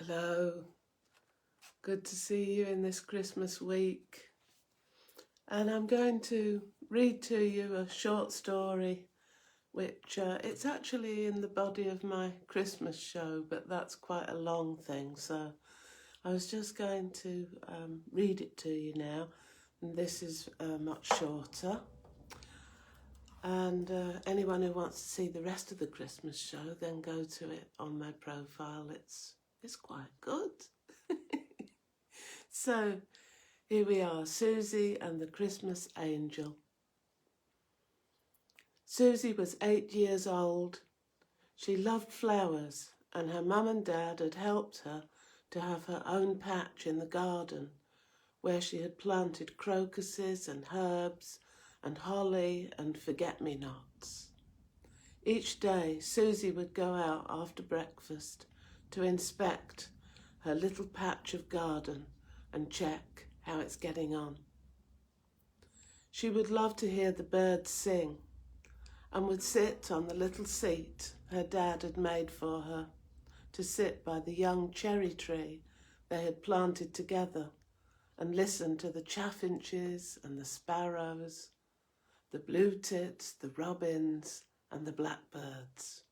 Hello, good to see you in this Christmas week. And I'm going to read to you a short story, which it's actually in the body of my Christmas show, but that's quite a long thing. So I was just going to read it to you now. And this is much shorter. And anyone who wants to see the rest of the Christmas show, then go to it on my profile. It's quite good. So here we are, Susie and the Christmas Angel. Susie was 8 years old. She loved flowers, and her mum and dad had helped her to have her own patch in the garden where she had planted crocuses and herbs and holly and forget-me-nots. Each day, Susie would go out after breakfast to inspect her little patch of garden and check how it's getting on. She would love to hear the birds sing and would sit on the little seat her dad had made for her to sit by the young cherry tree they had planted together and listen to the chaffinches and the sparrows, the blue tits, the robins and the blackbirds.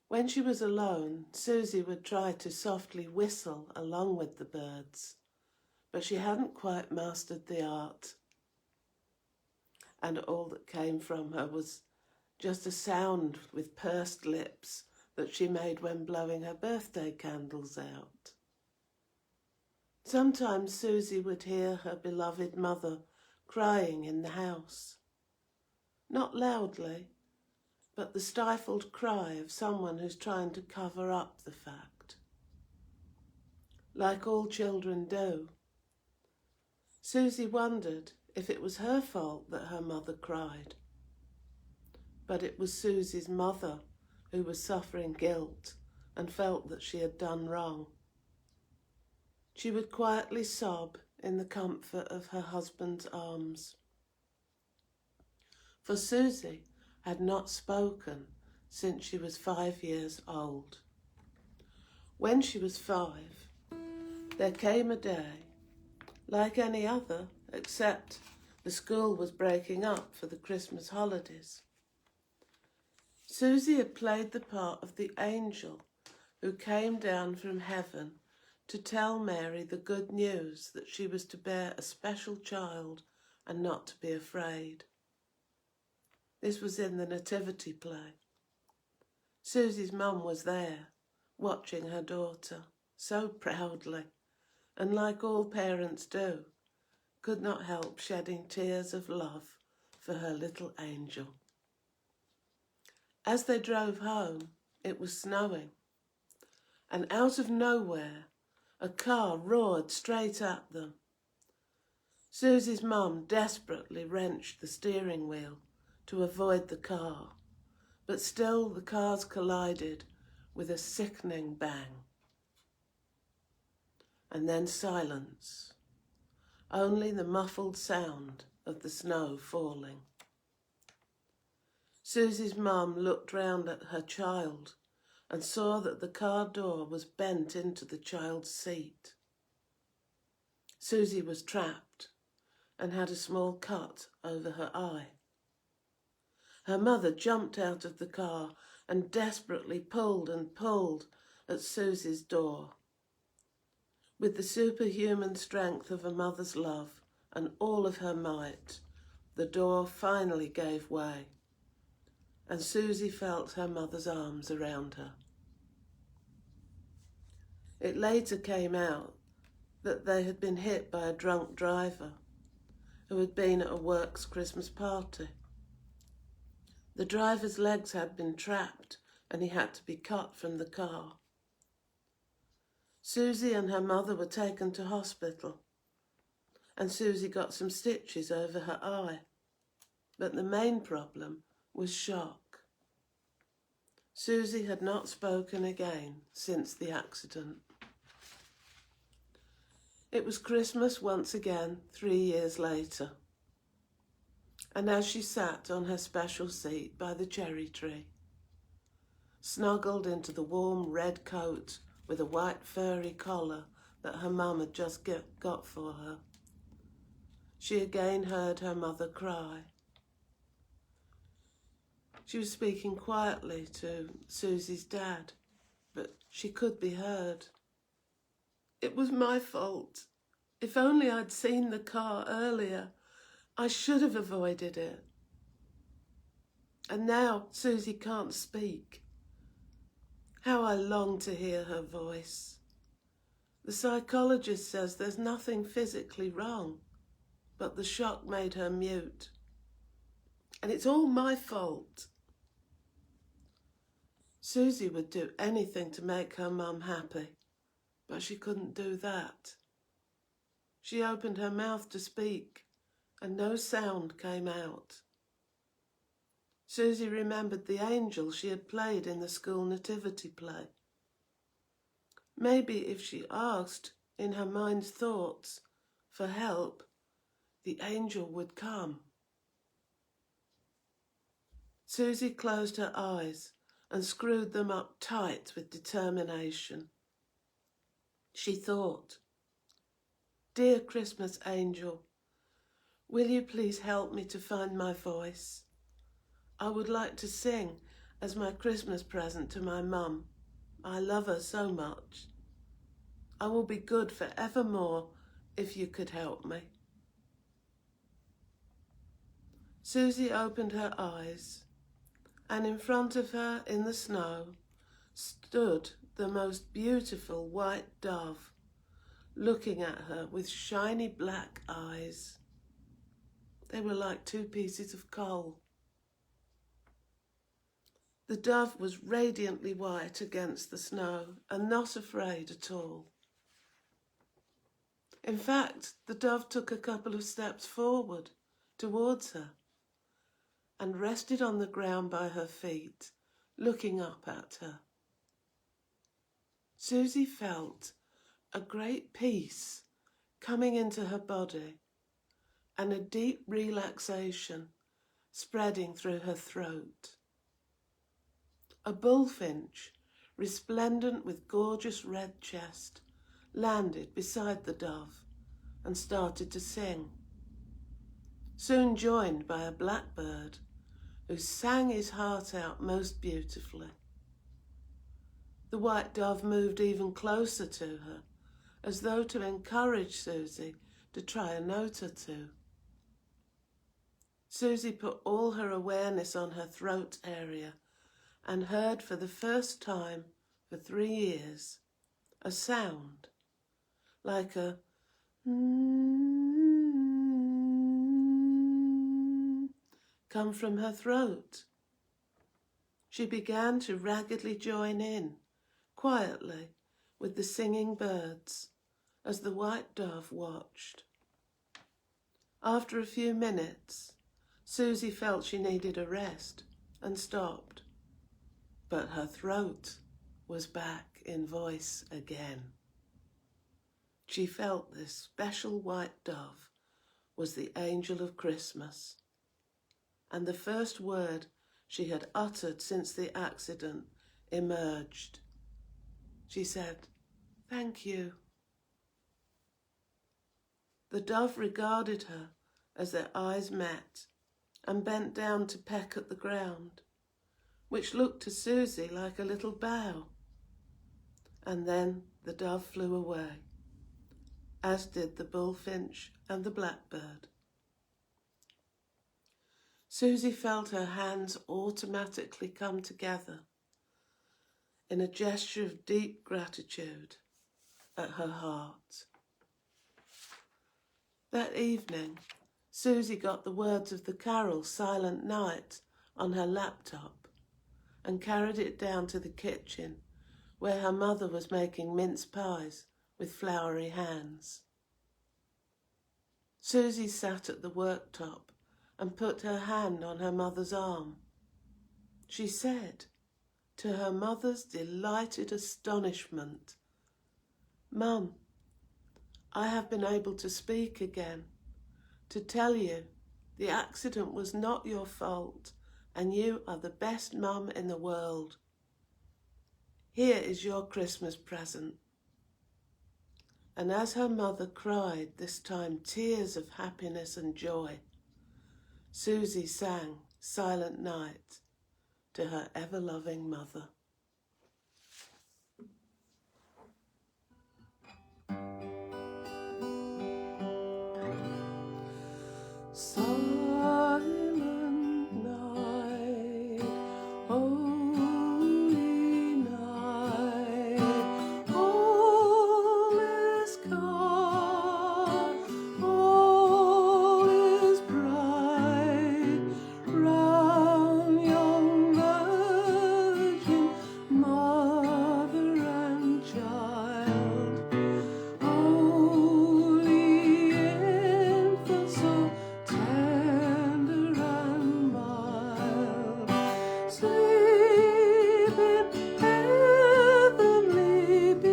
When she was alone, Susie would try to softly whistle along with the birds, but she hadn't quite mastered the art. And all that came from her was just a sound with pursed lips that she made when blowing her birthday candles out. Sometimes Susie would hear her beloved mother crying in the house. Not loudly, but the stifled cry of someone who's trying to cover up the fact. Like all children do, Susie wondered if it was her fault that her mother cried. But it was Susie's mother who was suffering guilt and felt that she had done wrong. She would quietly sob in the comfort of her husband's arms. For Susie had not spoken since she was 5 years old. When she was 5, there came a day, like any other, except the school was breaking up for the Christmas holidays. Susie had played the part of the angel who came down from heaven to tell Mary the good news that she was to bear a special child and not to be afraid. This was in the nativity play. Susie's mum was there, watching her daughter so proudly, and like all parents do, could not help shedding tears of love for her little angel. As they drove home, it was snowing, and out of nowhere, a car roared straight at them. Susie's mum desperately wrenched the steering wheel to avoid the car, but still the cars collided with a sickening bang. And then silence, only the muffled sound of the snow falling. Susie's mum looked round at her child and saw that the car door was bent into the child's seat. Susie was trapped and had a small cut over her eye. Her mother jumped out of the car and desperately pulled and pulled at Susie's door. With the superhuman strength of a mother's love and all of her might, the door finally gave way, and Susie felt her mother's arms around her. It later came out that they had been hit by a drunk driver who had been at a works Christmas party. The driver's legs had been trapped and he had to be cut from the car. Susie and her mother were taken to hospital, and Susie got some stitches over her eye, but the main problem was shock. Susie had not spoken again since the accident. It was Christmas once again 3 years later, and as she sat on her special seat by the cherry tree, snuggled into the warm red coat with a white furry collar that her mum had just got for her. She again heard her mother cry. She was speaking quietly to Susie's dad, but she could be heard. "It was my fault. If only I'd seen the car earlier, I should have avoided it." And now Susie can't speak. How I long to hear her voice. The psychologist says there's nothing physically wrong, but the shock made her mute. And it's all my fault. Susie would do anything to make her mum happy, but she couldn't do that. She opened her mouth to speak, and no sound came out. Susie remembered the angel she had played in the school nativity play. Maybe if she asked, in her mind's thoughts, for help, the angel would come. Susie closed her eyes and screwed them up tight with determination. She thought, "Dear Christmas angel, will you please help me to find my voice? I would like to sing as my Christmas present to my mum. I love her so much. I will be good for evermore if you could help me." Susie opened her eyes, and in front of her in the snow stood the most beautiful white dove, looking at her with shiny black eyes. They were like two pieces of coal. The dove was radiantly white against the snow and not afraid at all. In fact, the dove took a couple of steps forward towards her and rested on the ground by her feet, looking up at her. Susie felt a great peace coming into her body and a deep relaxation spreading through her throat. A bullfinch, resplendent with gorgeous red chest, landed beside the dove and started to sing, soon joined by a blackbird who sang his heart out most beautifully. The white dove moved even closer to her, as though to encourage Susie to try a note or two. Susie put all her awareness on her throat area and heard for the first time for 3 years a sound like a come from her throat. She began to raggedly join in, quietly, with the singing birds as the white dove watched. After a few minutes, Susie felt she needed a rest and stopped, but her throat was back in voice again. She felt this special white dove was the angel of Christmas, and the first word she had uttered since the accident emerged. She said, "Thank you." The dove regarded her as their eyes met and bent down to peck at the ground, which looked to Susie like a little bow. And then the dove flew away, as did the bullfinch and the blackbird. Susie felt her hands automatically come together in a gesture of deep gratitude at her heart. That evening, Susie got the words of the carol Silent Night on her laptop and carried it down to the kitchen where her mother was making mince pies with floury hands. Susie sat at the worktop and put her hand on her mother's arm. She said, to her mother's delighted astonishment, "Mum, I have been able to speak again, to tell you the accident was not your fault and you are the best mum in the world." Here is your Christmas present." And as her mother cried, this time tears of happiness and joy, Susie sang Silent Night to her ever-loving mother. Silent night, holy night, all is calm, all is bright, round young virgin, mother and child. Holy infant, so tender and mild, sleep in heavenly peace,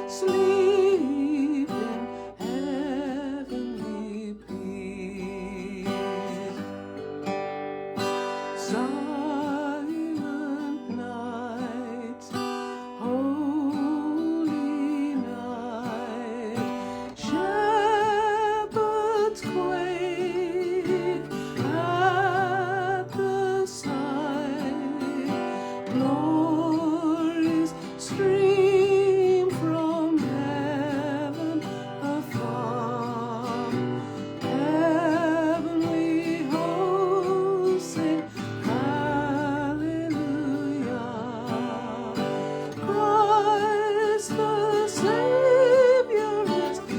sleep in heavenly peace. Silent night, holy night, shepherds quake at the sight, glories stream from heaven afar, heavenly hosts sing hallelujah. Christ the Savior is born.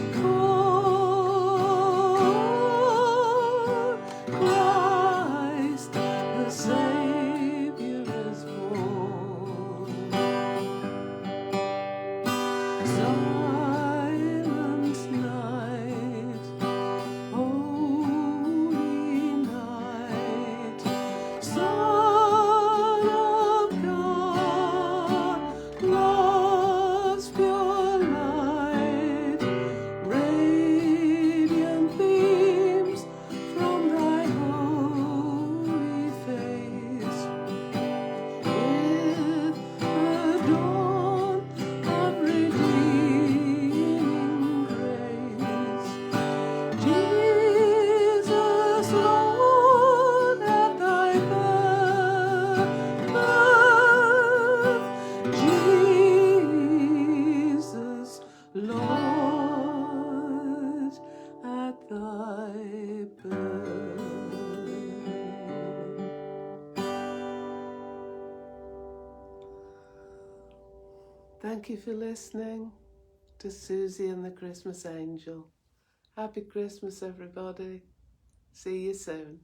Christ the Savior is born. Silent night, holy night, Son of God, love's pure light, radiant beams from thy holy face, with the dawn of redeeming grace. Jesus, Lord, at thy birth, Jesus, Lord, at thy birth. Thank you for listening to Susie and the Christmas Angel. Happy Christmas, everybody. See you soon.